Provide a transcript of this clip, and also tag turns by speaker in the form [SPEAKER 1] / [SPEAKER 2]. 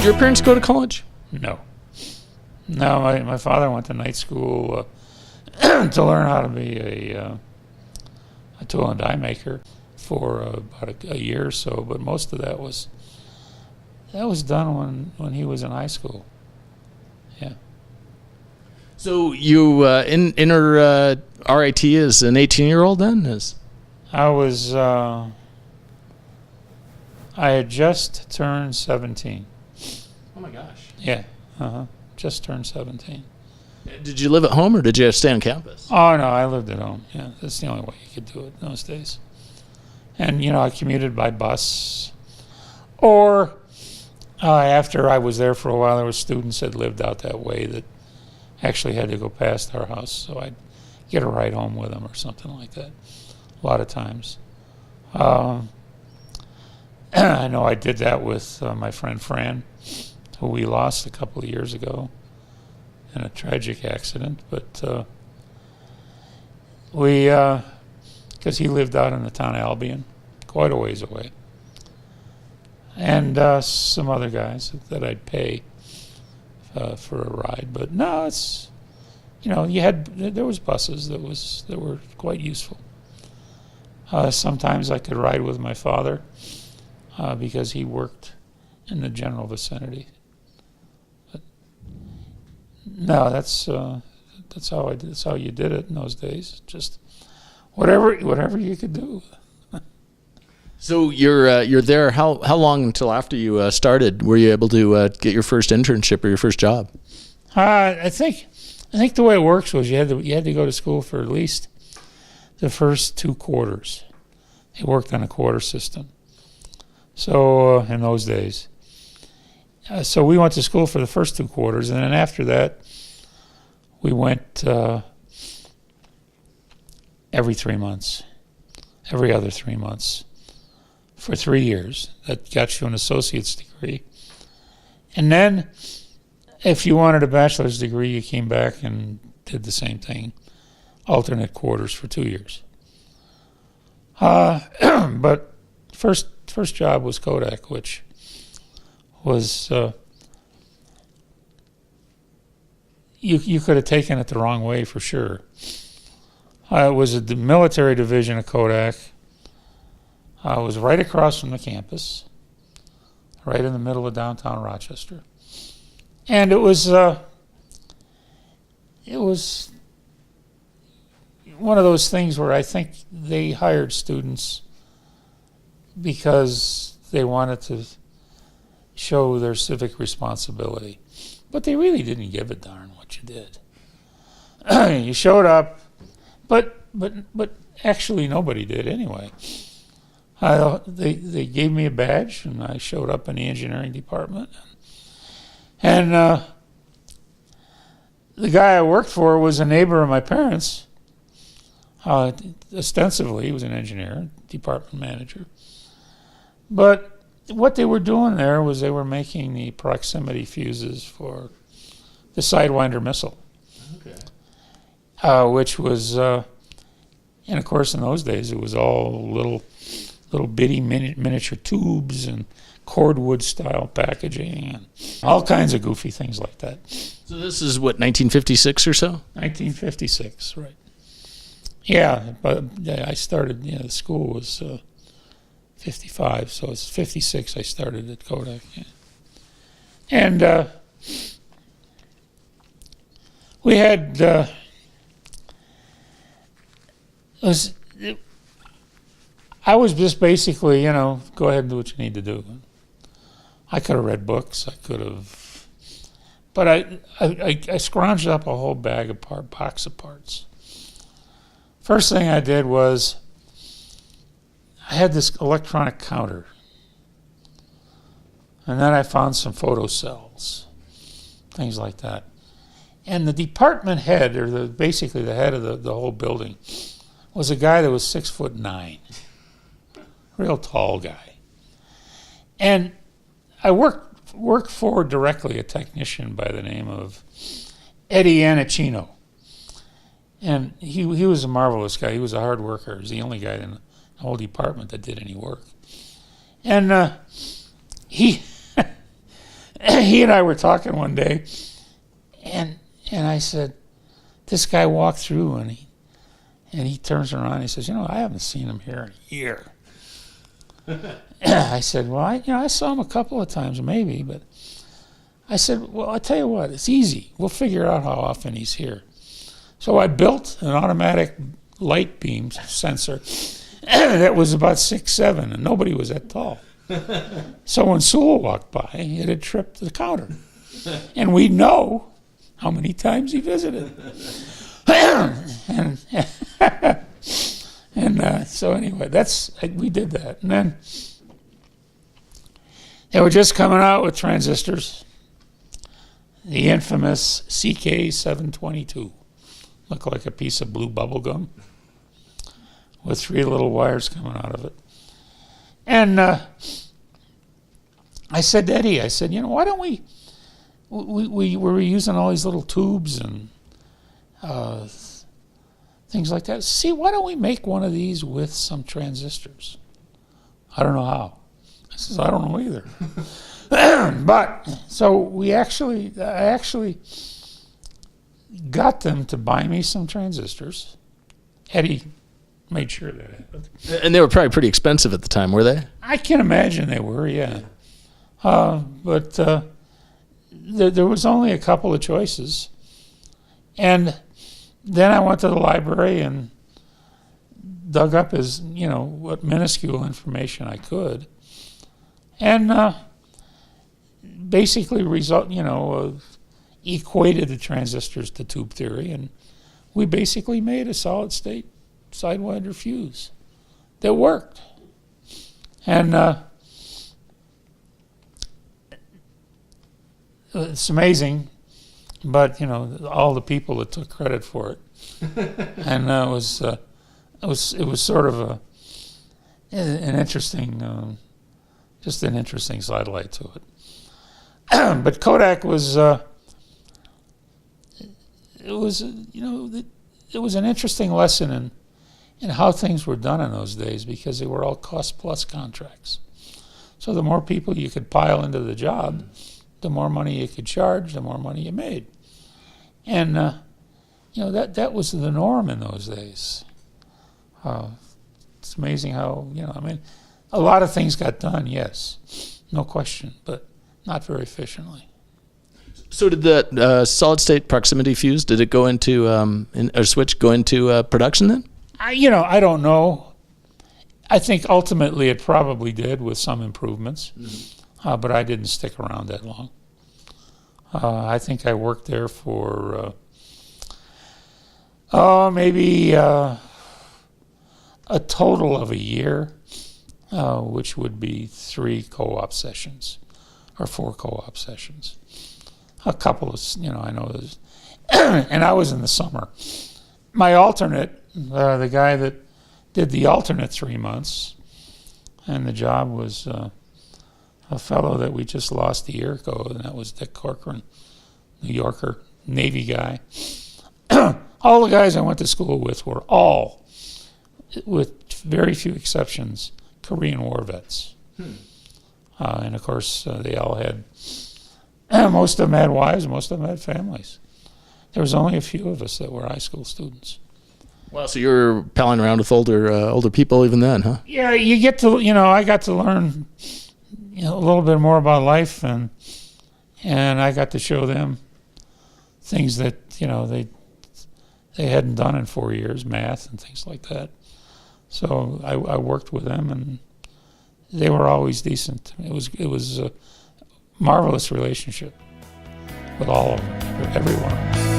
[SPEAKER 1] Did your parents go to college?
[SPEAKER 2] No. No, my father went to night school to learn how to be a tool and die maker for about a year or so, but most of that was done when he was in high school. Yeah.
[SPEAKER 1] So you enter RIT as an 18-year-old then?
[SPEAKER 2] I had just turned 17.
[SPEAKER 1] Oh my gosh.
[SPEAKER 2] Yeah. Just turned 17.
[SPEAKER 1] Did you live at home or did you stay on campus?
[SPEAKER 2] Oh, no, I lived at home. Yeah, that's the only way you could do it in those days. And, I commuted by bus. Or after I was there for a while, there were students that lived out that way that actually had to go past our house. So I'd get a ride home with them or something like that a lot of times. I know I did that with my friend Fran, who we lost a couple of years ago in a tragic accident. But because he lived out in the town of Albion, quite a ways away. And some other guys that I'd pay for a ride. But no, it's, there was buses that were quite useful. Sometimes I could ride with my father because he worked in the general vicinity. But no, that's how you did it in those days. Just whatever you could do.
[SPEAKER 1] So you're there. How long until after you started were you able to get your first internship or your first job?
[SPEAKER 2] I think the way it works was you had to go to school for at least the first 2 quarters. They worked on a quarter system. So in those days, so we went to school for the first 2 quarters, and then after that, we went every 3 months, every other 3 months, for 3 years. That got you an associate's degree. And then, if you wanted a bachelor's degree, you came back and did the same thing, alternate quarters for 2 years. But first job was Kodak, which was you could have taken it the wrong way for sure. It was the military division of Kodak. It was right across from the campus, right in the middle of downtown Rochester, and it was one of those things where I think they hired students because they wanted to show their civic responsibility. But they really didn't give a darn what you did. You showed up, but actually nobody did anyway. They gave me a badge, and I showed up in the engineering department. And the guy I worked for was a neighbor of my parents. Ostensibly, he was an engineer, department manager. But what they were doing there was they were making the proximity fuses for the Sidewinder missile. Okay. Which was, and of course in those days it was all little bitty miniature tubes and cordwood style packaging and all kinds of goofy things like that.
[SPEAKER 1] So this is what, 1956 or so?
[SPEAKER 2] 1956, right. Yeah, but I started, the school was 55, so it's 56 I started at Kodak. Yeah. And we had, I was just basically, go ahead and do what you need to do. I could have read books, I could have, but I scrounged up a whole box of parts. First thing I did was I had this electronic counter, and then I found some photocells, things like that. And the department head, or basically the head of the whole building, was a guy that was 6'9", real tall guy. And I worked for directly a technician by the name of Eddie Anacino. And he was a marvelous guy. He was a hard worker. He was the only guy in the whole department that did any work. And he he and I were talking one day, and I said, this guy walked through, and he turns around and he says, I haven't seen him here in a year. I said, well, I saw him a couple of times, maybe, but I said, well, I'll tell you what, it's easy. We'll figure out how often he's here. So I built an automatic light beam sensor that was about 6'7", and nobody was that tall. So when Sewell walked by, it had tripped the counter. And we'd know how many times he visited. So anyway, we did that. And then they were just coming out with transistors. The infamous CK722. Looked like a piece of blue bubble gum with 3 little wires coming out of it. And I said to Eddie, why don't we were using all these little tubes and things like that. See, why don't we make one of these with some transistors? I don't know how. I says, I don't know either. But so I actually got them to buy me some transistors. Eddie made sure that happened.
[SPEAKER 1] And they were probably pretty expensive at the time, were they?
[SPEAKER 2] I can imagine they were, yeah. But there was only a couple of choices. And then I went to the library and dug up what minuscule information I could. And basically equated the transistors to tube theory, and we basically made a solid-state Sidewinder fuse that worked. And it's amazing, but all the people that took credit for it, and it was sort of an interesting, just an interesting sidelight to it. But Kodak was. It was an interesting lesson in how things were done in those days, because they were all cost-plus contracts. So the more people you could pile into the job, the more money you could charge, the more money you made. And, that was the norm in those days. It's amazing how, a lot of things got done, yes, no question, but not very efficiently.
[SPEAKER 1] So did the solid-state proximity fuse, did it go into, switch go into production then?
[SPEAKER 2] I don't know. I think ultimately it probably did with some improvements, but I didn't stick around that long. I think I worked there for, maybe a total of a year, which would be 3 co-op sessions or 4 co-op sessions. A couple of, I know there's, and I was in the summer. My alternate, the guy that did the alternate 3 months, and the job was a fellow that we just lost a year ago, and that was Dick Corcoran, New Yorker, Navy guy. All the guys I went to school with were all, with very few exceptions, Korean War vets. And of course, they all had, most of them had wives, most of them had families. There was only a few of us that were high school students.
[SPEAKER 1] Well, so you were palling around with older people even then, huh? Yeah,
[SPEAKER 2] you get to, I got to learn a little bit more about life, and I got to show them things that, they hadn't done in 4 years, math and things like that. So I worked with them, and they were always decent. It was a marvelous relationship with all of them, everyone.